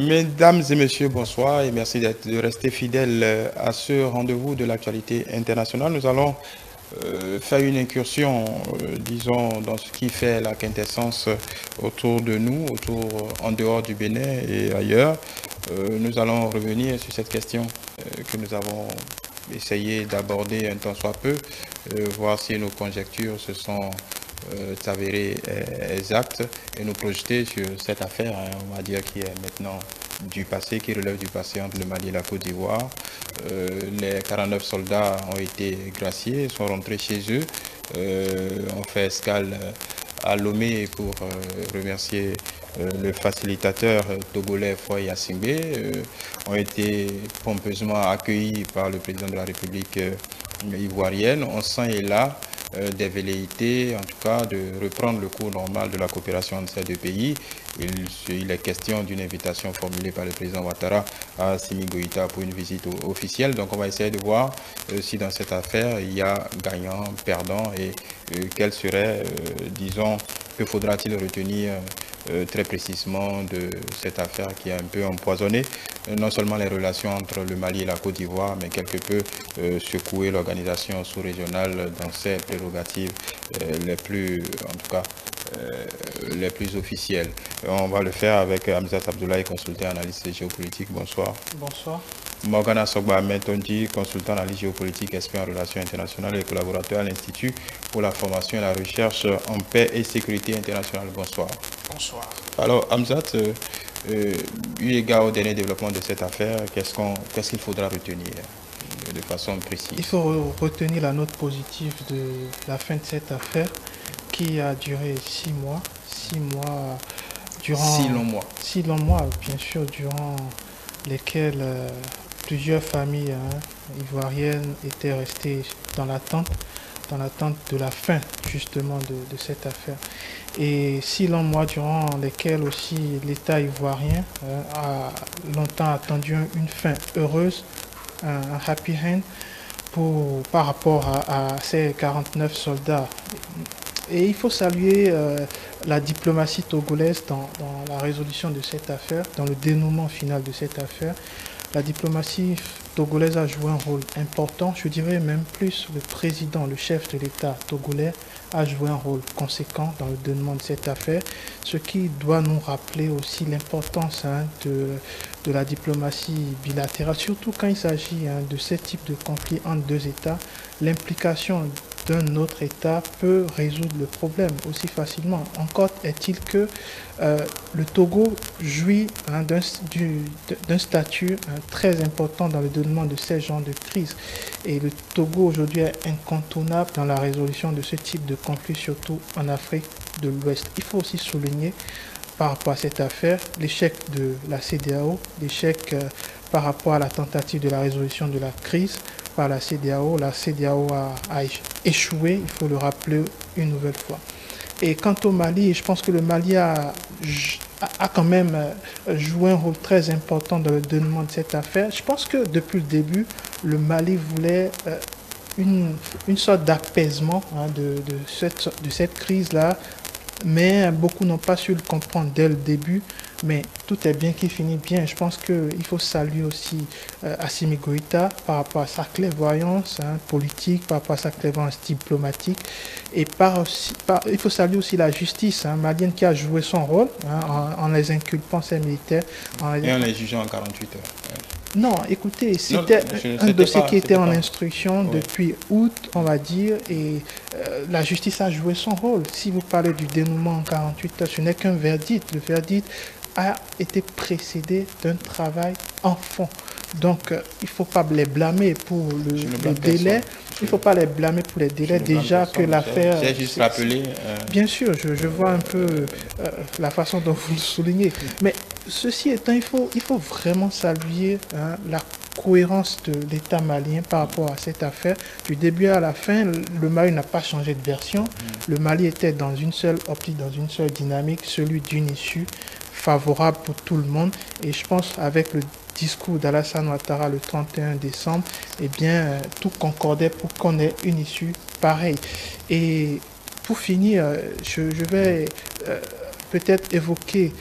Mesdames et messieurs, bonsoir et merci de rester fidèles à ce rendez-vous de l'actualité internationale. Nous allons faire une incursion, disons, dans ce qui fait la quintessence autour de nous, en dehors du Bénin et ailleurs. Nous allons revenir sur cette question que nous avons essayé d'aborder un tant soit peu, voir si nos conjectures se sont s'avérer exact et nous projeter sur cette affaire, hein, on va dire, qui est maintenant du passé, qui relève du passé entre le Mali et la Côte d'Ivoire. Les 49 soldats ont été graciés, sont rentrés chez eux, ont fait escale à Lomé pour remercier le facilitateur togolais Foy Yassingbe, ont été pompeusement accueillis par le président de la République ivoirienne. On sent et là des velléités, en tout cas, de reprendre le cours normal de la coopération entre ces deux pays. Il est question d'une invitation formulée par le président Ouattara à Assimi Goïta pour une visite officielle. Donc on va essayer de voir si dans cette affaire il y a gagnant, perdant et quel serait, disons, que faudra-t-il retenir très précisément de cette affaire qui a un peu empoisonné non seulement les relations entre le Mali et la Côte d'Ivoire, mais quelque peu secouer l'organisation sous-régionale dans ses prérogatives les plus, en tout cas, les plus officielles. On va le faire avec Hamzat Abdoulaye, consultant analyste géopolitique. Bonsoir. Bonsoir. Morgana Sogba Ahmed Tondi, consultant analyste géopolitique, expert en relations internationales et collaborateur à l'Institut pour la formation et la recherche en paix et sécurité internationale. Bonsoir. Bonsoir. Alors, Hamzat, eu égard au dernier développement de cette affaire, qu'est-ce qu'il faudra retenir de façon précise? Il faut retenir la note positive de la fin de cette affaire qui a duré 6 mois. 6 mois durant... 6 longs mois. 6 longs mois, bien sûr, durant lesquels plusieurs familles ivoiriennes étaient restées dans l'attente de la fin justement de cette affaire. Et 6 longs mois durant lesquels aussi l'État ivoirien a longtemps attendu une fin heureuse, un happy end par rapport à ces 49 soldats. Et il faut saluer la diplomatie togolaise dans la résolution de cette affaire, dans le dénouement final de cette affaire. La diplomatie togolaise a joué un rôle important, je dirais même plus, le président, le chef de l'État togolais a joué un rôle conséquent dans le dénouement de cette affaire, ce qui doit nous rappeler aussi l'importance de la diplomatie bilatérale, surtout quand il s'agit de ce type de conflit entre deux États. L'implication d'un autre État peut résoudre le problème aussi facilement. Encore est-il que le Togo jouit d'un statut très important dans le dénouement de ces genres de crise. Et le Togo aujourd'hui est incontournable dans la résolution de ce type de conflit, surtout en Afrique de l'Ouest. Il faut aussi souligner par rapport à cette affaire l'échec de la CEDEAO, l'échec par rapport à la tentative de la résolution de la crise par la CEDEAO. La CEDEAO a échoué, il faut le rappeler une nouvelle fois. Et quant au Mali, je pense que le Mali a quand même joué un rôle très important dans le dénouement de cette affaire. Je pense que depuis le début, le Mali voulait une sorte d'apaisement de cette crise-là, mais beaucoup n'ont pas su le comprendre dès le début. Mais tout est bien qui finit bien. Je pense qu'il faut saluer aussi Assimi Goïta par rapport à sa clairvoyance politique, par rapport à sa clairvoyance diplomatique. Et il faut saluer aussi la justice malienne qui a joué son rôle en les inculpant, ces militaires. Et en les jugeant en 48 heures. Non, écoutez, c'était un dossier qui était en instruction depuis août, on va dire, et la justice a joué son rôle. Si vous parlez du dénouement en 48 heures, ce n'est qu'un verdict. Le verdict a été précédé d'un travail en fond. Donc, il ne faut pas les blâmer pour le délai. Il ne faut pas les blâmer pour les délais. Déjà que l'affaire... J'ai juste rappelé... Bien sûr, je vois un peu la façon dont vous le soulignez. Mais ceci étant, il faut vraiment saluer la cohérence de l'État malien par rapport à cette affaire. Du début à la fin, le Mali n'a pas changé de version. Le Mali était dans une seule optique, dans une seule dynamique, celui d'une issue favorable pour tout le monde. Et je pense avec le discours d'Alassane Ouattara le 31 décembre, eh bien, tout concordait pour qu'on ait une issue pareille. Et pour finir, je vais peut-être évoquer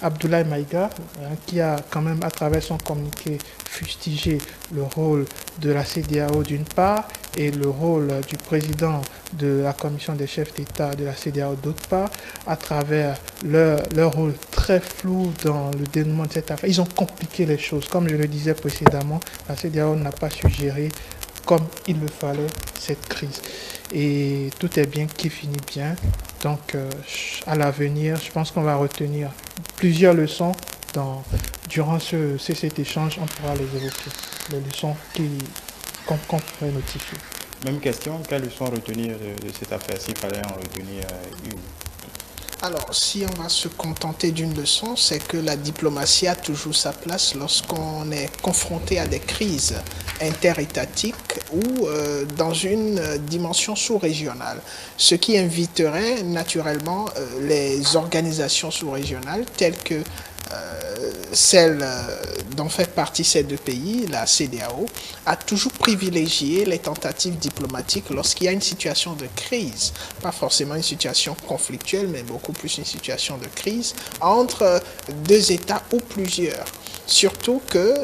Abdoulaye Maïga, qui a quand même, à travers son communiqué, fustigé le rôle de la CEDEAO d'une part et le rôle du président de la commission des chefs d'État de la CEDEAO d'autre part, à travers leur rôle très flou dans le dénouement de cette affaire. Ils ont compliqué les choses. Comme je le disais précédemment, la CEDEAO n'a pas su gérer comme il le fallait cette crise. Et tout est bien qui finit bien. Donc, à l'avenir, je pense qu'on va retenir plusieurs leçons durant cet échange. On pourra les évoquer, les leçons qu'on pourrait notifier. Même question, quelles leçons retenir de cette affaire, s'il fallait en retenir une? Alors, si on va se contenter d'une leçon, c'est que la diplomatie a toujours sa place lorsqu'on est confronté à des crises interétatiques ou dans une dimension sous-régionale. Ce qui inviterait naturellement les organisations sous-régionales telles que celle dont fait partie ces deux pays, la CEDEAO, a toujours privilégié les tentatives diplomatiques lorsqu'il y a une situation de crise, pas forcément une situation conflictuelle, mais beaucoup plus une situation de crise entre deux États ou plusieurs. Surtout que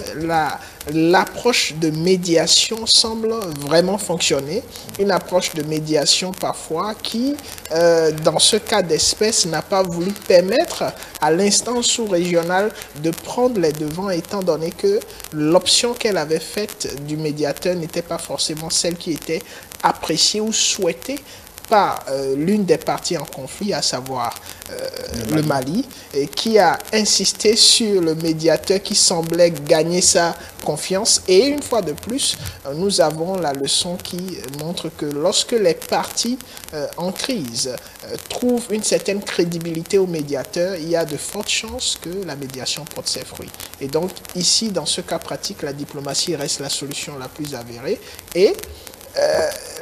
l'approche de médiation semble vraiment fonctionner. Une approche de médiation parfois qui, dans ce cas d'espèce, n'a pas voulu permettre à l'instance sous-régionale de prendre les devants, étant donné que l'option qu'elle avait faite du médiateur n'était pas forcément celle qui était appréciée ou souhaitée par l'une des parties en conflit, à savoir le Mali, et qui a insisté sur le médiateur qui semblait gagner sa confiance. Et une fois de plus, nous avons la leçon qui montre que lorsque les parties en crise trouvent une certaine crédibilité au médiateur, il y a de fortes chances que la médiation porte ses fruits. Et donc ici, dans ce cas pratique, la diplomatie reste la solution la plus avérée. Et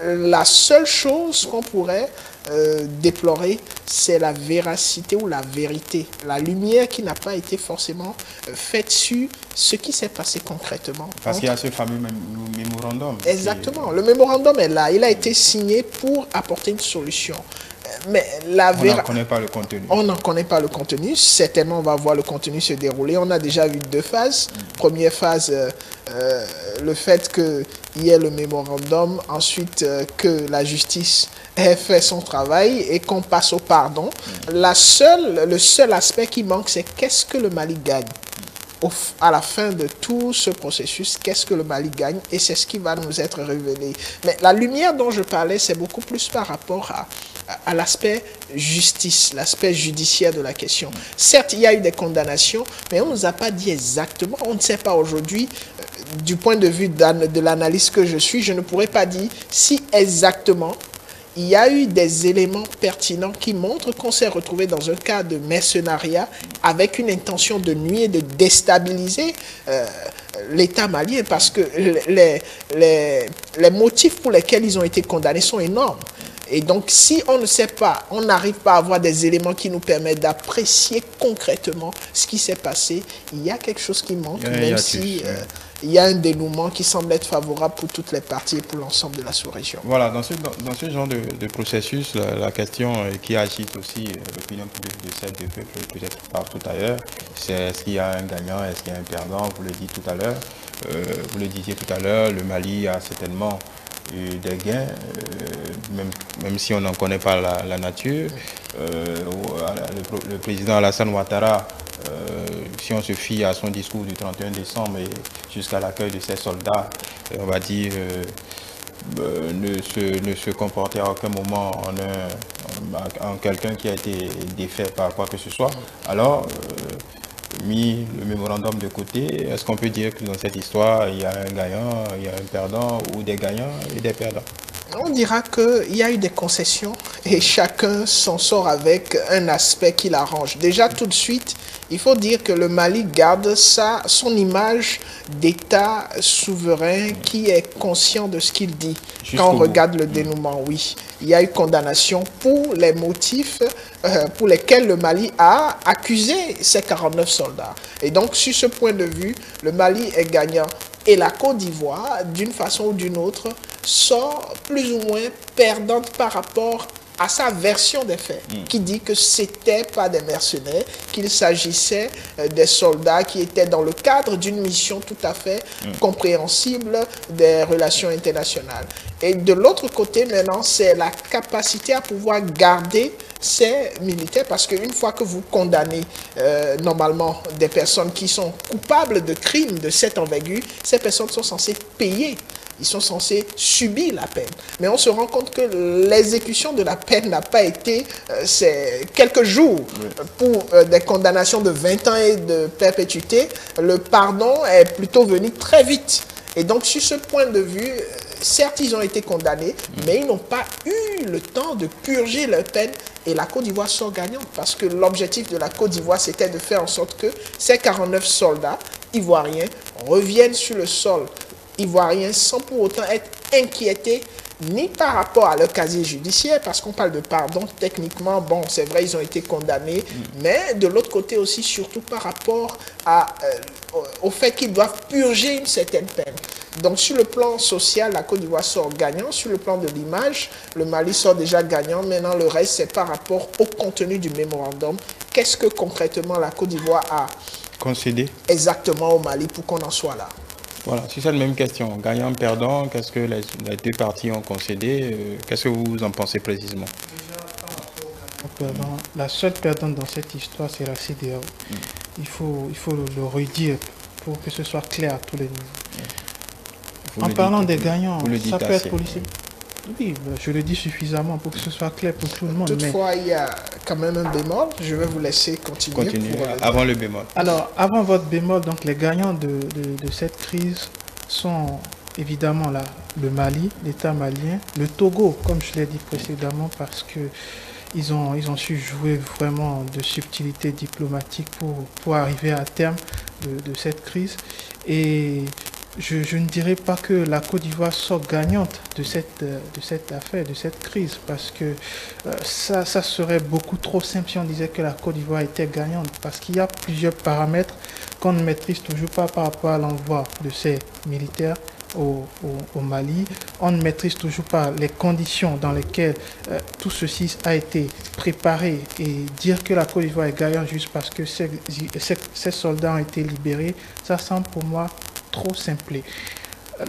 la seule chose qu'on pourrait déplorer, c'est la véracité ou la vérité, la lumière qui n'a pas été forcément faite sur ce qui s'est passé concrètement. Parce qu'il y a ce fameux mémorandum. Exactement, le mémorandum est là, il a été signé pour apporter une solution. Mais on n'en connaît pas le contenu. On n'en connaît pas le contenu. Certainement, on va voir le contenu se dérouler. On a déjà vu deux phases. Première phase, le fait qu'il y ait le mémorandum. Ensuite, que la justice ait fait son travail et qu'on passe au pardon. Le seul aspect qui manque, c'est qu'est-ce que le Mali gagne à la fin de tout ce processus, qu'est-ce que le Mali gagne, et c'est ce qui va nous être révélé. Mais la lumière dont je parlais, c'est beaucoup plus par rapport à l'aspect justice, l'aspect judiciaire de la question. Certes, il y a eu des condamnations, mais on ne nous a pas dit exactement, on ne sait pas aujourd'hui, du point de vue de l'analyse que je suis, je ne pourrais pas dire si exactement il y a eu des éléments pertinents qui montrent qu'on s'est retrouvé dans un cas de mercenariat avec une intention de nuire et de déstabiliser l'État malien, parce que les motifs pour lesquels ils ont été condamnés sont énormes. Et donc, si on ne sait pas, on n'arrive pas à avoir des éléments qui nous permettent d'apprécier concrètement ce qui s'est passé, il y a quelque chose qui manque, même si il y a un dénouement qui semble être favorable pour toutes les parties et pour l'ensemble de la sous-région. Voilà, dans ce genre de processus, la question qui agite aussi l'opinion publique de ces deux peuples, peut-être partout ailleurs, c'est est-ce qu'il y a un gagnant, est-ce qu'il y a un perdant? Vous le disiez tout à l'heure. Vous le disiez tout à l'heure, le Mali a certainement des gains, même si on n'en connaît pas la nature. Le président Alassane Ouattara, si on se fie à son discours du 31 décembre et jusqu'à l'accueil de ses soldats, on va dire, ne se comporter à aucun moment en quelqu'un qui a été défait par quoi que ce soit. Alors, mis le mémorandum de côté, est-ce qu'on peut dire que dans cette histoire, il y a un gagnant, il y a un perdant, ou des gagnants et des perdants? On dira qu'il y a eu des concessions et chacun s'en sort avec un aspect qui l'arrange. Déjà, tout de suite, il faut dire que le Mali garde son image d'État souverain qui est conscient de ce qu'il dit. Quand on regarde le dénouement, oui, il y a eu condamnation pour les motifs pour lesquels le Mali a accusé ses 49 soldats. Et donc, sur ce point de vue, le Mali est gagnant. Et la Côte d'Ivoire, d'une façon ou d'une autre, sort plus ou moins perdante par rapport à sa version des faits, qui dit que c'était pas des mercenaires, qu'il s'agissait des soldats qui étaient dans le cadre d'une mission tout à fait compréhensible des relations internationales. Et de l'autre côté, maintenant, c'est la capacité à pouvoir garder ces militaires, parce qu'une fois que vous condamnez normalement des personnes qui sont coupables de crimes de cette envergure, ces personnes sont censées payer. Ils sont censés subir la peine. Mais on se rend compte que l'exécution de la peine n'a pas été c'est quelques jours. Pour des condamnations de 20 ans et de perpétuité. Le pardon est plutôt venu très vite. Et donc, sur ce point de vue, certes, ils ont été condamnés, mais ils n'ont pas eu le temps de purger leur peine. Et la Côte d'Ivoire sort gagnante, parce que l'objectif de la Côte d'Ivoire, c'était de faire en sorte que ces 49 soldats ivoiriens reviennent sur le sol ivoirien sans pour autant être inquiétés ni par rapport à leur casier judiciaire, parce qu'on parle de pardon, techniquement, bon, c'est vrai, ils ont été condamnés, mais de l'autre côté aussi, surtout par rapport au fait qu'ils doivent purger une certaine peine. Donc, sur le plan social, la Côte d'Ivoire sort gagnant. Sur le plan de l'image, le Mali sort déjà gagnant. Maintenant, le reste, c'est par rapport au contenu du mémorandum. Qu'est-ce que concrètement la Côte d'Ivoire a concédé exactement au Mali pour qu'on en soit là? Voilà, c'est ça la même question. Gagnant, perdant, qu'est-ce que les deux parties ont concédé? Qu'est-ce que vous en pensez précisément? La seule perdante dans cette histoire, c'est la CEDEAO. Il faut le redire pour que ce soit clair à tous les niveaux. En parlant des gagnants, ça peut être politique. Oui, je le dis suffisamment pour que ce soit clair pour tout le monde. Toutefois, il y a quand même un bémol. Je vais vous laisser continuer. Avant le bémol. Alors, avant votre bémol, donc les gagnants de cette crise sont évidemment là, le Mali, l'État malien, le Togo, comme je l'ai dit précédemment, parce que ils ont su jouer vraiment de subtilité diplomatique pour arriver à terme de cette crise. Et je ne dirais pas que la Côte d'Ivoire sort gagnante de cette affaire, de cette crise, parce que ça serait beaucoup trop simple si on disait que la Côte d'Ivoire était gagnante, parce qu'il y a plusieurs paramètres qu'on ne maîtrise toujours pas par rapport à l'envoi de ces militaires au Mali. On ne maîtrise toujours pas les conditions dans lesquelles tout ceci a été préparé, et dire que la Côte d'Ivoire est gagnante juste parce que ces soldats ont été libérés, ça semble pour moi trop simplé.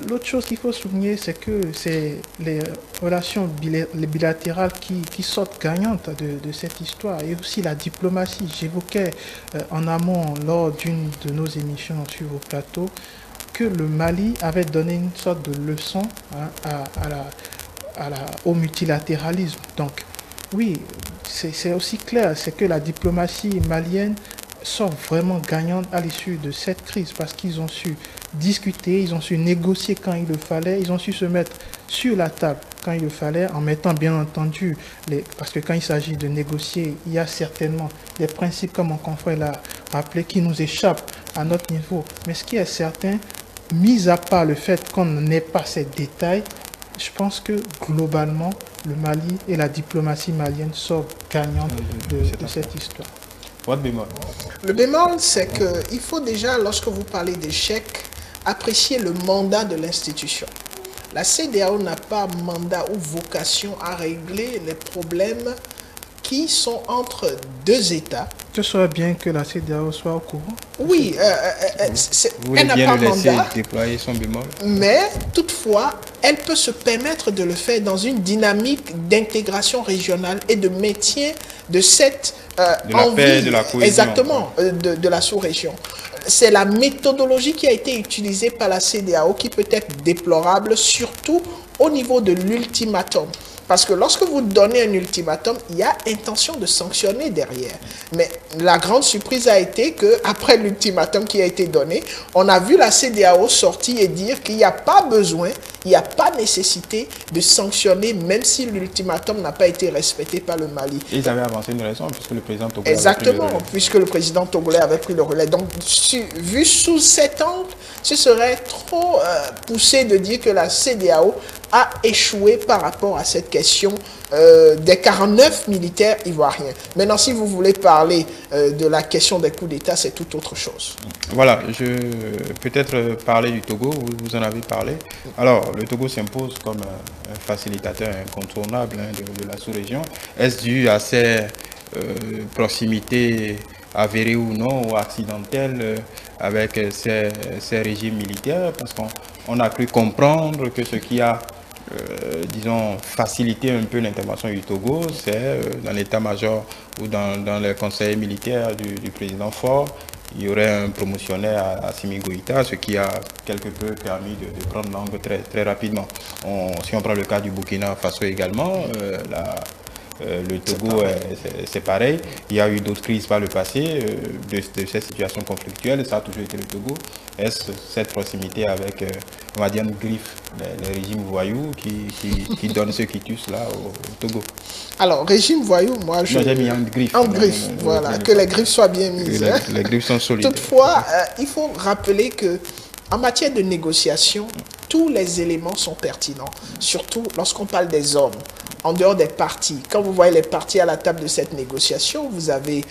L'autre chose qu'il faut souligner, c'est que c'est les relations bilatérales qui sortent gagnantes de cette histoire, et aussi la diplomatie. J'évoquais en amont, lors d'une de nos émissions sur vos plateaux, que le Mali avait donné une sorte de leçon au multilatéralisme. Donc, oui, c'est aussi clair, c'est que la diplomatie malienne sort vraiment gagnante à l'issue de cette crise, parce qu'ils ont su discuter, ils ont su négocier quand il le fallait, ils ont su se mettre sur la table quand il le fallait, en mettant bien entendu, parce que quand il s'agit de négocier, il y a certainement des principes, comme mon confrère l'a rappelé, qui nous échappent à notre niveau. Mais ce qui est certain, mis à part le fait qu'on n'ait pas ces détails, je pense que globalement, le Mali et la diplomatie malienne sortent gagnantes de cette histoire. Votre bémol? Le bémol, c'est qu'il faut déjà, lorsque vous parlez d'échec, apprécier le mandat de l'institution. La CEDEAO n'a pas mandat ou vocation à régler les problèmes qui sont entre deux États. Ce serait bien que la CEDEAO soit au courant. Oui, elle n'a pas mandat, déployer son bémol. Mais toutefois, elle peut se permettre de le faire dans une dynamique d'intégration régionale et de maintien de cette envie, de la cohésion, exactement, de la sous-région. C'est la méthodologie qui a été utilisée par la CEDEAO qui peut être déplorable, surtout au niveau de l'ultimatum. Parce que lorsque vous donnez un ultimatum, il y a intention de sanctionner derrière. Mais la grande surprise a été qu'après l'ultimatum qui a été donné, on a vu la CEDEAO sortir et dire qu'il n'y a pas besoin, il n'y a pas nécessité de sanctionner, même si l'ultimatum n'a pas été respecté par le Mali. Et ils avaient avancé une raison, puisque le président togolais exactement, avait pris le relais. Puisque le président togolais avait pris le relais. Donc, vu sous cet angle, ce serait trop poussé de dire que la CEDEAO a échoué par rapport à cette question des 49 militaires ivoiriens. Maintenant, si vous voulez parler de la question des coups d'État, c'est tout autre chose. Voilà, je peut-être parler du Togo, vous en avez parlé. Alors, le Togo s'impose comme un facilitateur incontournable de la sous-région. Est-ce dû à ses proximités avérées ou non, ou accidentelles, avec ces régimes militaires? Parce qu'on a cru comprendre que ce qui a disons, faciliter un peu l'intervention du Togo, c'est dans l'état-major ou dans le conseil militaire du président Faure, il y aurait un promotionnaire à Assimi Goïta, ce qui a quelque peu permis de prendre langue très rapidement. Si on prend le cas du Burkina Faso également, le Togo, c'est pareil. Il y a eu d'autres crises par le passé de ces situations conflictuelles. Ça a toujours été le Togo. Est-ce cette proximité avec, on va dire, une griffe, les régimes voyous qui donnent ce quitus là au Togo? Alors, régime voyou, moi je... j'ai mis en griffe. En griffe, voilà, que les griffes soient bien mises. Les griffes sont solides. Toutefois, il faut rappeler que en matière de négociation, tous les éléments sont pertinents, surtout lorsqu'on parle des hommes. En dehors des partis, quand vous voyez les partis à la table de cette négociation, vous avez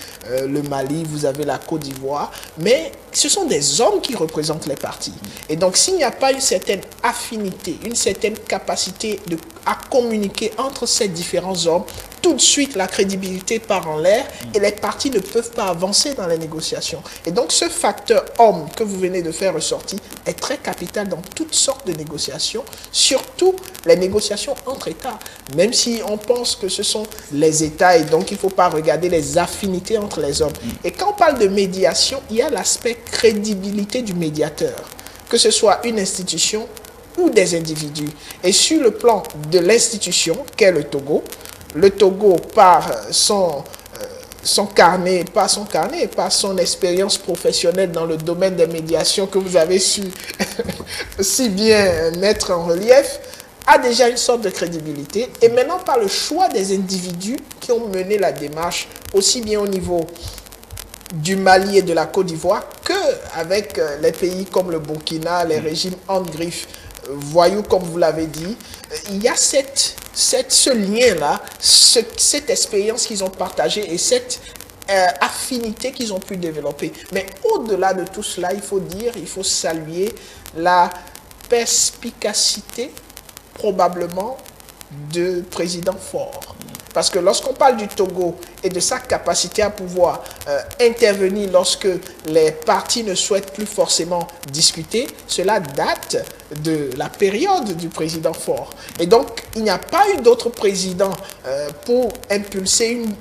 le Mali, vous avez la Côte d'Ivoire, mais ce sont des hommes qui représentent les partis. Et donc, s'il n'y a pas une certaine affinité, une certaine capacité à communiquer entre ces différents hommes, tout de suite, la crédibilité part en l'air et les partis ne peuvent pas avancer dans les négociations. Et donc, ce facteur homme que vous venez de faire ressortir est très capital dans toutes sortes de négociations, surtout les négociations entre États. Même si on pense que ce sont les États et donc il ne faut pas regarder les affinités entre les hommes. Et quand on parle de médiation, il y a l'aspect crédibilité du médiateur, que ce soit une institution ou des individus. Et sur le plan de l'institution, qu'est le Togo, par son carnet, par son expérience professionnelle dans le domaine des médiations que vous avez su si bien mettre en relief, a déjà une sorte de crédibilité. Et maintenant, par le choix des individus qui ont mené la démarche, aussi bien au niveau du Mali et de la Côte d'Ivoire, qu'avec les pays comme le Burkina, les régimes en griffe, voyous comme vous l'avez dit, il y a ce lien-là, cette expérience qu'ils ont partagée et cette affinité qu'ils ont pu développer. Mais au-delà de tout cela, il faut saluer la perspicacité probablement de président Faure. Parce que lorsqu'on parle du Togo et de sa capacité à pouvoir intervenir lorsque les partis ne souhaitent plus forcément discuter, cela date de la période du président Faure. Et donc, il n'y a pas eu d'autre président pour impulser une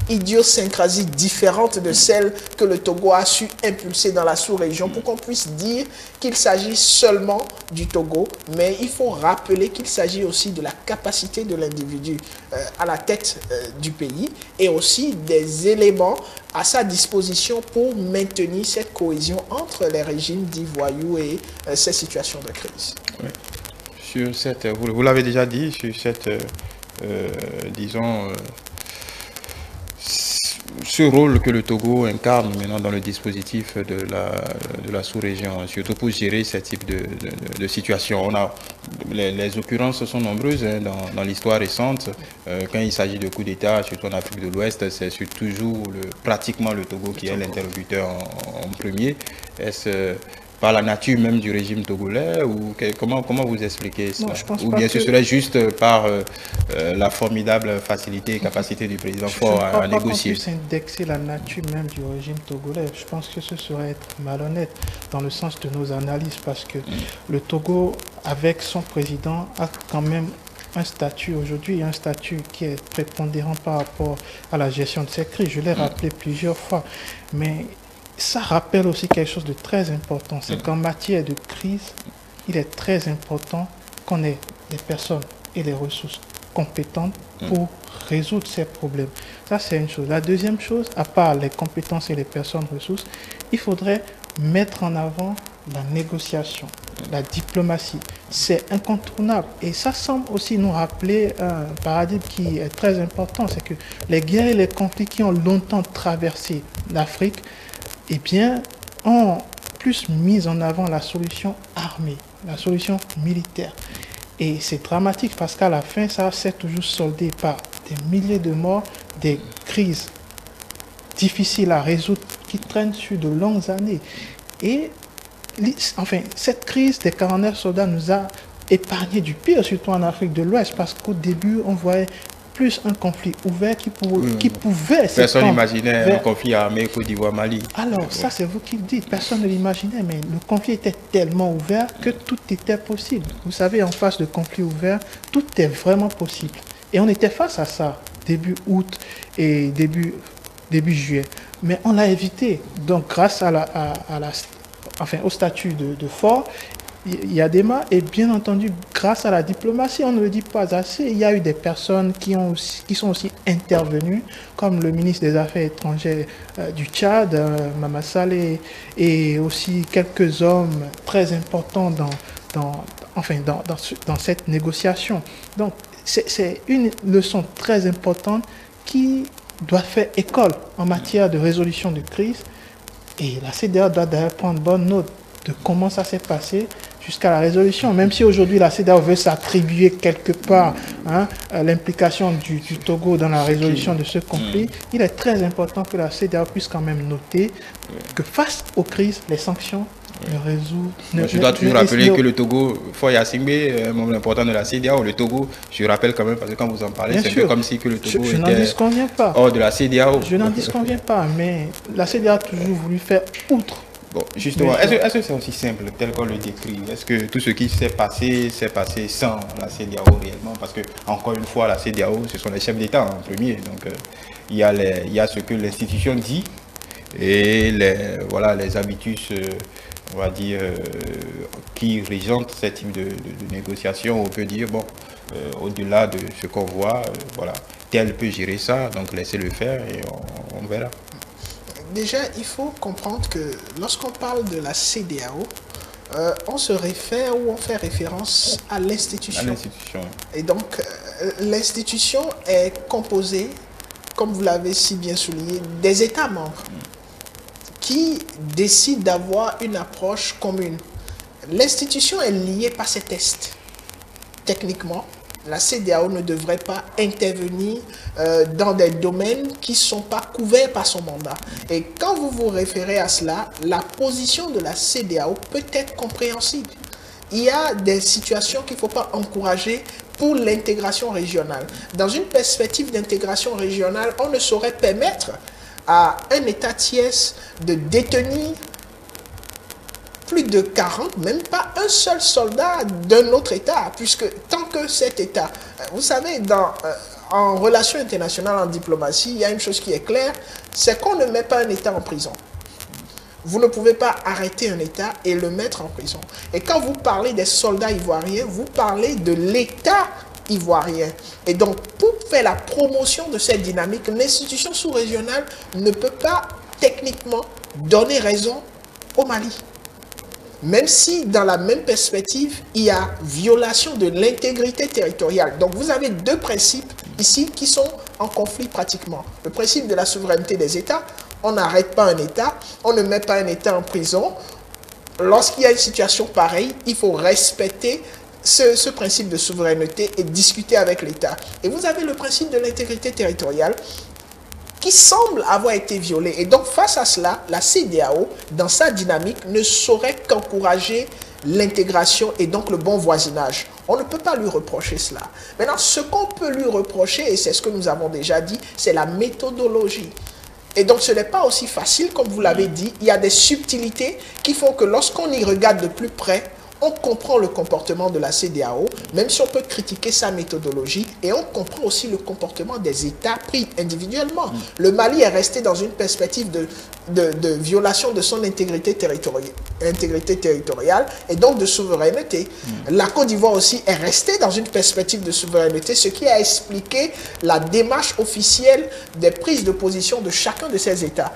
idiosyncrasie différente de celle que le Togo a su impulser dans la sous-région pour qu'on puisse dire qu'il s'agit seulement du Togo, mais il faut rappeler qu'il s'agit aussi de la capacité de l'individu à la tête du pays et aussi des éléments à sa disposition pour maintenir cette cohésion entre les régimes dits voyous et ces situations de crise. Oui. Sur cette, vous l'avez déjà dit, sur cette, disons, ce rôle que le Togo incarne maintenant dans le dispositif de la sous-région, surtout pour gérer ce type de situation. Les occurrences sont nombreuses dans l'histoire récente. Quand il s'agit de coups d'État, surtout en Afrique de l'Ouest, c'est toujours pratiquement le Togo qui est l'interlocuteur en premier. Est-ce par la nature même du régime togolais ou comment vous expliquez cela? Ou bien ce serait juste par la formidable facilité et capacité du président Faure à négocier? Je ne pense pas qu'on puisse indexer la nature même du régime togolais. Je pense que ce serait être malhonnête dans le sens de nos analyses parce que le Togo, avec son président, a quand même un statut aujourd'hui, un statut qui est prépondérant par rapport à la gestion de ces crises. Je l'ai rappelé plusieurs fois, mais ça rappelle aussi quelque chose de très important, c'est qu'en matière de crise, il est très important qu'on ait les personnes et les ressources compétentes pour résoudre ces problèmes. Ça, c'est une chose. La deuxième chose, à part les compétences et les personnes ressources, il faudrait mettre en avant la négociation, la diplomatie. C'est incontournable. Et ça semble aussi nous rappeler un paradigme qui est très important, c'est que les guerres et les conflits qui ont longtemps traversé l'Afrique, eh bien, ont plus mis en avant la solution armée, la solution militaire. Et c'est dramatique parce qu'à la fin, ça s'est toujours soldé par des milliers de morts, des crises difficiles à résoudre qui traînent sur de longues années. Et enfin, cette crise des 49 soldats nous a épargné du pire, surtout en Afrique de l'Ouest, parce qu'au début, on voyait plus un conflit ouvert qui pouvait personne n'imaginait un conflit armé Côte d'Ivoire-Mali. Alors, ça, c'est vous qui le dites. Personne ne l'imaginait, mais le conflit était tellement ouvert que tout était possible. Vous savez, en face de conflit ouvert, tout est vraiment possible. Et on était face à ça, début août et début juillet. Mais on l'a évité. Donc, grâce au statut de fort, il y a des morts, et bien entendu, grâce à la diplomatie, on ne le dit pas assez, il y a eu des personnes qui sont aussi intervenues, comme le ministre des Affaires étrangères du Tchad, Mama Saleh, et aussi quelques hommes très importants dans cette négociation. Donc, c'est une leçon très importante qui doit faire école en matière de résolution de crise, et la CEDEAO doit d'ailleurs prendre bonne note de comment ça s'est passé jusqu'à la résolution. Même si aujourd'hui la CEDEAO veut s'attribuer quelque part l'implication du Togo dans la résolution de ce conflit, il est très important que la CEDEAO puisse quand même noter que face aux crises, les sanctions ne résout. Je dois toujours rappeler que le Togo, Foy Assingbe, un membre important de la CEDEAO, le Togo, je rappelle quand même, parce que quand vous en parlez, c'est un peu comme si que le Togo était hors de la CEDEAO. Je n'en disconviens pas, mais la CEDEAO a toujours voulu faire outre. Bon, justement, est-ce que c'est aussi simple, tel qu'on le décrit? Est-ce que tout ce qui s'est passé sans la CEDEAO réellement? Parce que, encore une fois, la CEDEAO, ce sont les chefs d'État en premier. Donc, il y a ce que l'institution dit et les habitus, on va dire, qui régentent ce type de négociation. On peut dire, bon, au-delà de ce qu'on voit, voilà, tel peut gérer ça, donc laissez-le faire et on verra. Déjà, il faut comprendre que lorsqu'on parle de la CEDEAO, on se réfère ou on fait référence à l'institution. Et donc, l'institution est composée, comme vous l'avez si bien souligné, des États membres qui décident d'avoir une approche commune. L'institution est liée par ses tests. Techniquement, la CEDEAO ne devrait pas intervenir dans des domaines qui ne sont pas couverts par son mandat. Et quand vous vous référez à cela, la position de la CEDEAO peut être compréhensible. Il y a des situations qu'il ne faut pas encourager pour l'intégration régionale. Dans une perspective d'intégration régionale, on ne saurait permettre à un État tiers de détenir plus de 40, même pas un seul soldat d'un autre État, puisque tant que cet État, vous savez, en relations internationales, en diplomatie, il y a une chose qui est claire, c'est qu'on ne met pas un État en prison. Vous ne pouvez pas arrêter un État et le mettre en prison. Et quand vous parlez des soldats ivoiriens, vous parlez de l'État ivoirien. Et donc, pour faire la promotion de cette dynamique, l'institution sous-régionale ne peut pas techniquement donner raison au Mali. Même si, dans la même perspective, il y a violation de l'intégrité territoriale. Donc, vous avez deux principes ici qui sont en conflit pratiquement. Le principe de la souveraineté des États, on n'arrête pas un État, on ne met pas un État en prison. Lorsqu'il y a une situation pareille, il faut respecter ce principe de souveraineté et discuter avec l'État. Et vous avez le principe de l'intégrité territoriale qui semble avoir été violé. Et donc, face à cela, la CEDEAO, dans sa dynamique, ne saurait qu'encourager l'intégration et donc le bon voisinage. On ne peut pas lui reprocher cela. Maintenant, ce qu'on peut lui reprocher, et c'est ce que nous avons déjà dit, c'est la méthodologie. Et donc, ce n'est pas aussi facile, comme vous l'avez dit. Il y a des subtilités qui font que lorsqu'on y regarde de plus près, on comprend le comportement de la CEDEAO, même si on peut critiquer sa méthodologie, et on comprend aussi le comportement des États pris individuellement. Le Mali est resté dans une perspective de violation de son intégrité territoriale et donc de souveraineté. La Côte d'Ivoire aussi est restée dans une perspective de souveraineté, ce qui a expliqué la démarche officielle des prises de position de chacun de ces États.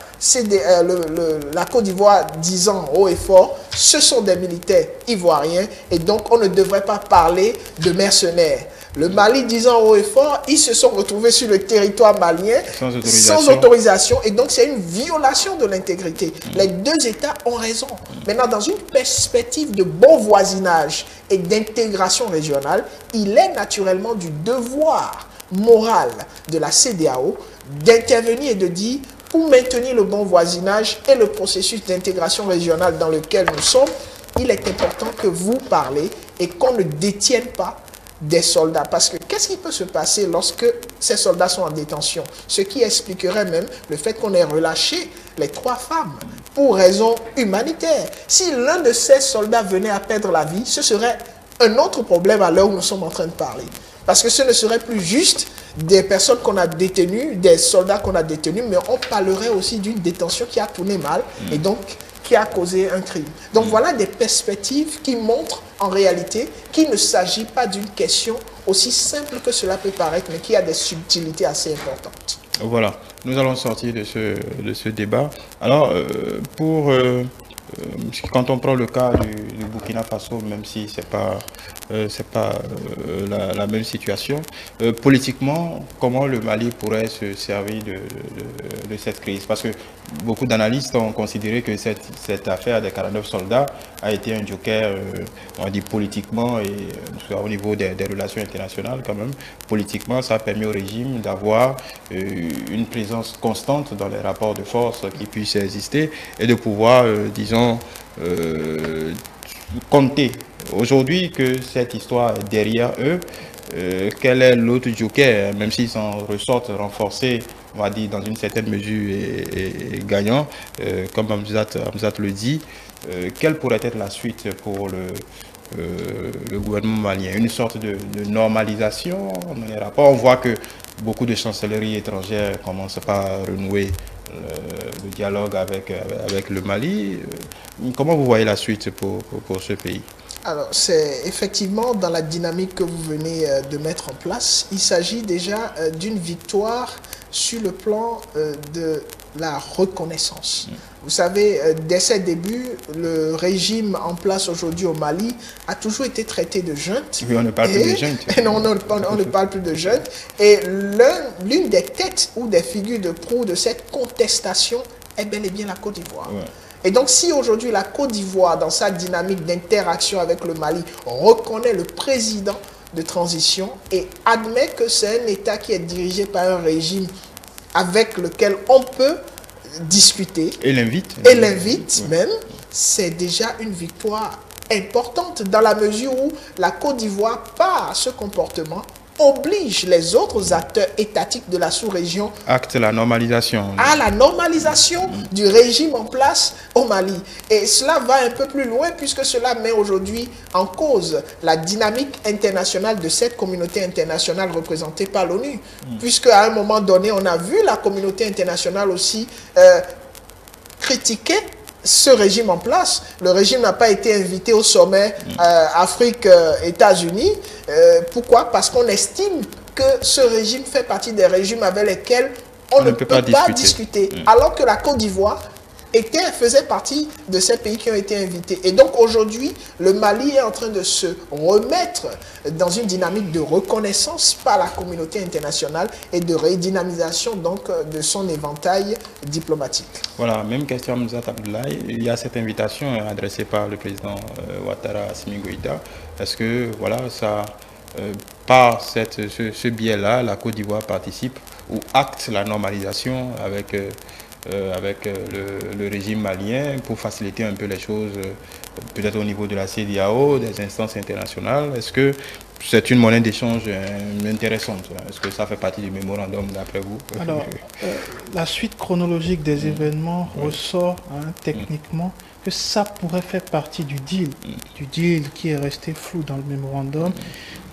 La Côte d'Ivoire disant haut et fort ce sont des militaires ivoiriens et donc on ne devrait pas parler de mercenaires. Le Mali disant haut et fort, ils se sont retrouvés sur le territoire malien sans autorisation et donc c'est une violation de l'intégrité. Les deux États ont raison. Maintenant, dans une perspective de bon voisinage et d'intégration régionale, il est naturellement du devoir moral de la CEDEAO d'intervenir et de dire, pour maintenir le bon voisinage et le processus d'intégration régionale dans lequel nous sommes, il est important que vous parlez et qu'on ne détienne pas des soldats. Parce que qu'est-ce qui peut se passer lorsque ces soldats sont en détention? Ce qui expliquerait même le fait qu'on ait relâché les 3 femmes pour raison humanitaire. Si l'un de ces soldats venait à perdre la vie, ce serait un autre problème à l'heure où nous sommes en train de parler. Parce que ce ne serait plus juste des personnes qu'on a détenues, des soldats qu'on a détenus, mais on parlerait aussi d'une détention qui a tourné mal et donc qui a causé un crime. Donc voilà des perspectives qui montrent en réalité qu'il ne s'agit pas d'une question aussi simple que cela peut paraître, mais qui a des subtilités assez importantes. Voilà, nous allons sortir de ce débat. Alors, quand on prend le cas du Burkina Faso, même si c'est pas la même situation, politiquement, comment le Mali pourrait se servir de cette crise? Parce que beaucoup d'analystes ont considéré que cette affaire des 49 soldats a été un joker, on dit politiquement, et au niveau des relations internationales quand même, politiquement, ça a permis au régime d'avoir une présence constante dans les rapports de force qui puissent exister et de pouvoir, disons, compter. Aujourd'hui que cette histoire est derrière eux, quel est l'autre joker, même s'ils s'en ressortent renforcés, on va dire dans une certaine mesure et gagnant, comme Hamzat le dit, quelle pourrait être la suite pour le gouvernement malien? Une sorte de normalisation dans les rapports. On voit que beaucoup de chancelleries étrangères commencent par renouer le dialogue avec le Mali. Comment vous voyez la suite pour ce pays? Alors, c'est effectivement dans la dynamique que vous venez de mettre en place. Il s'agit déjà d'une victoire sur le plan de la reconnaissance. Vous savez, dès ses débuts, le régime en place aujourd'hui au Mali a toujours été traité de junte. Oui, on ne parle plus de junte. Non, on ne parle plus de junte. Et l'une des têtes ou des figures de proue de cette contestation est bel et bien la Côte d'Ivoire. Ouais. Et donc, si aujourd'hui la Côte d'Ivoire, dans sa dynamique d'interaction avec le Mali, reconnaît le président de transition et admet que c'est un État qui est dirigé par un régime avec lequel on peut discuter. Et l'invite. Et l'invite même, c'est déjà une victoire importante dans la mesure où la Côte d'Ivoire, par ce comportement, oblige les autres acteurs étatiques de la sous-région acte la normalisation. À la normalisation du régime en place au Mali. Et cela va un peu plus loin puisque cela met aujourd'hui en cause la dynamique internationale de cette communauté internationale représentée par l'ONU. Puisque à un moment donné, on a vu la communauté internationale aussi critiquer ce régime en place. Le régime n'a pas été invité au sommet Afrique-États-Unis. Pourquoi? Parce qu'on estime que ce régime fait partie des régimes avec lesquels on ne peut pas discuter. Alors que la Côte d'Ivoire faisait partie de ces pays qui ont été invités. Et donc aujourd'hui, le Mali est en train de se remettre dans une dynamique de reconnaissance par la communauté internationale et de redynamisation donc de son éventail diplomatique. Voilà, même question à Hamzat Abdoulaye. Il y a cette invitation adressée par le président Ouattara à Assimi Goïta. Est-ce que voilà, ça, par ce biais-là, la Côte d'Ivoire participe ou acte la normalisation avec le régime malien pour faciliter un peu les choses, peut-être au niveau de la CEDEAO, des instances internationales? Est-ce que c'est une monnaie d'échange intéressante? Est-ce que ça fait partie du mémorandum d'après vous? Alors, la suite chronologique des événements ressort techniquement que ça pourrait faire partie du deal qui est resté flou dans le mémorandum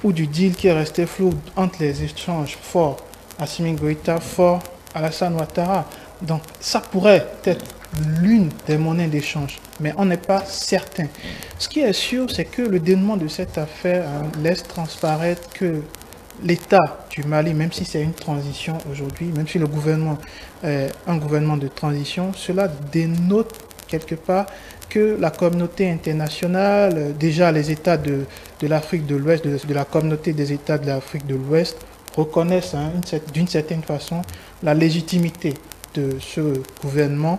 ou du deal qui est resté flou entre les échanges forts Assimi Goïta, fort Alassane Ouattara. Donc, ça pourrait être l'une des monnaies d'échange, mais on n'est pas certain. Ce qui est sûr, c'est que le dénouement de cette affaire laisse transparaître que l'État du Mali, même si c'est une transition aujourd'hui, même si le gouvernement est un gouvernement de transition, cela dénote quelque part que la communauté internationale, déjà les États de l'Afrique de l'Ouest, de la communauté des États de l'Afrique de l'Ouest, reconnaissent d'une certaine façon la légitimité de ce gouvernement.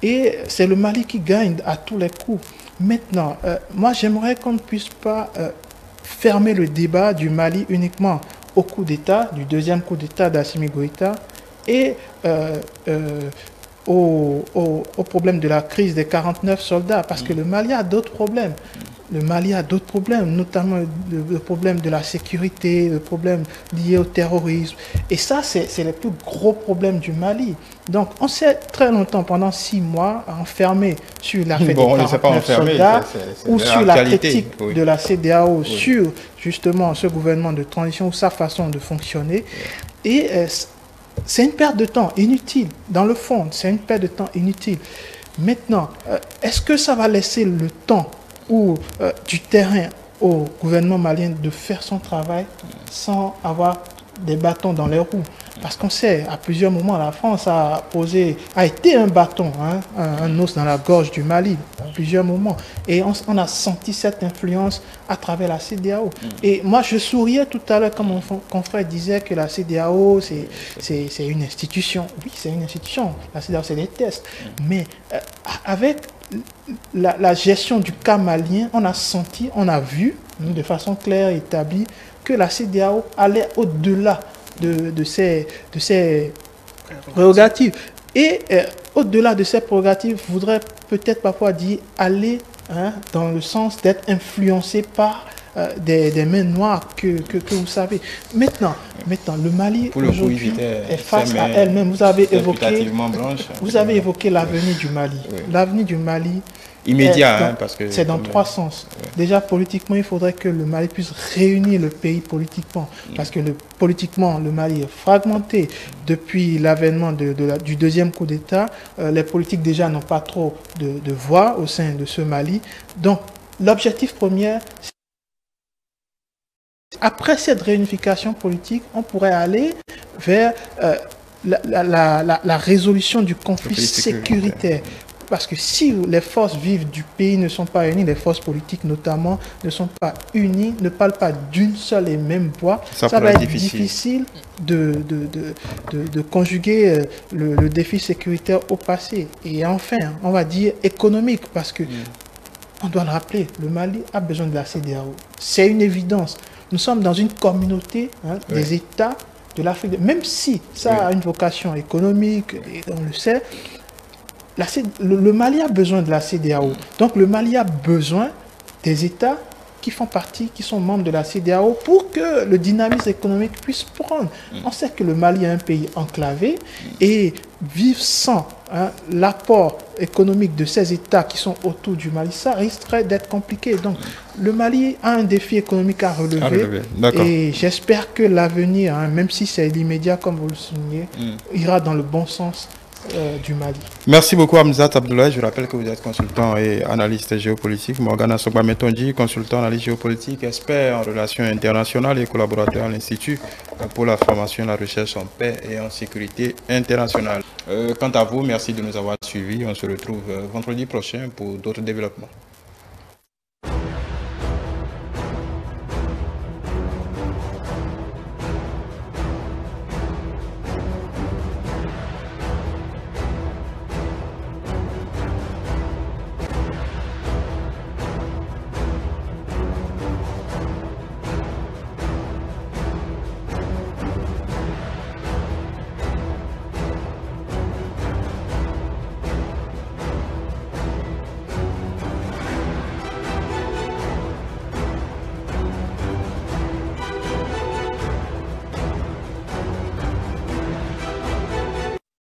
Et c'est le Mali qui gagne à tous les coups. Maintenant, moi j'aimerais qu'on ne puisse pas fermer le débat du Mali uniquement au coup d'État, du deuxième coup d'État d'Assimi Goïta, et au problème de la crise des 49 soldats, parce que le Mali a d'autres problèmes. Le Mali a d'autres problèmes, notamment le problème de la sécurité, le problème lié au terrorisme. Et ça, c'est les plus gros problèmes du Mali. Donc, on s'est très longtemps, pendant 6 mois, enfermé sur l'affaire des 49 soldats ou sur la critique de la CEDEAO sur justement ce gouvernement de transition ou sa façon de fonctionner. Et c'est une perte de temps inutile. Dans le fond, c'est une perte de temps inutile. Maintenant, est-ce que ça va laisser le temps ou du terrain au gouvernement malien de faire son travail sans avoir des bâtons dans les roues? Parce qu'on sait, à plusieurs moments, la France a été un bâton, hein, un os dans la gorge du Mali, à plusieurs moments. Et on a senti cette influence à travers la CEDEAO. Et moi, je souriais tout à l'heure quand mon confrère disait que la CEDEAO, c'est une institution. Oui, c'est une institution. La CEDEAO, c'est des tests. Mais avec la gestion du cas malien, on a senti, on a vu de façon claire et établie que la CEDEAO allait au-delà de ces prérogatives. Et au-delà de ces prérogatives, je voudrais peut-être parfois dire aller dans le sens d'être influencé par des mains noires que vous savez. Maintenant, le Mali aujourd'hui est face à elle-même. Vous avez évoqué l'avenir du Mali. Oui. L'avenir du Mali immédiat, parce que c'est dans 3 sens. Ouais. Déjà, politiquement, il faudrait que le Mali puisse réunir le pays politiquement, parce que politiquement, le Mali est fragmenté. Depuis l'avènement du deuxième coup d'État, les politiques déjà n'ont pas trop de voix au sein de ce Mali. Donc, l'objectif premier, après cette réunification politique, on pourrait aller vers la résolution du conflit sécuritaire. Parce que si les forces vives du pays ne sont pas unies, les forces politiques notamment ne sont pas unies, ne parlent pas d'une seule et même voix, ça va être difficile de conjuguer le défi sécuritaire au passé. Et enfin, on va dire économique, parce que on doit le rappeler, le Mali a besoin de la CEDEAO. C'est une évidence. Nous sommes dans une communauté des États de l'Afrique, même si ça a une vocation économique, et on le sait. Le Mali a besoin de la CEDEAO. Donc le Mali a besoin des États qui font partie, qui sont membres de la CEDEAO pour que le dynamisme économique puisse prendre. On sait que le Mali est un pays enclavé et vivre sans l'apport économique de ces États qui sont autour du Mali, ça risquerait d'être compliqué. Donc le Mali a un défi économique à relever et j'espère que l'avenir, même si c'est l'immédiat comme vous le soulignez, ira dans le bon sens du Mali. Merci beaucoup Hamzat Abdoulaye. Je rappelle que vous êtes consultant et analyste géopolitique. Morgana Sogba-Metonji, consultant analyste géopolitique, expert en relations internationales et collaborateur à l'Institut pour la formation et la recherche en paix et en sécurité internationale. Quant à vous, merci de nous avoir suivis. On se retrouve vendredi prochain pour d'autres développements.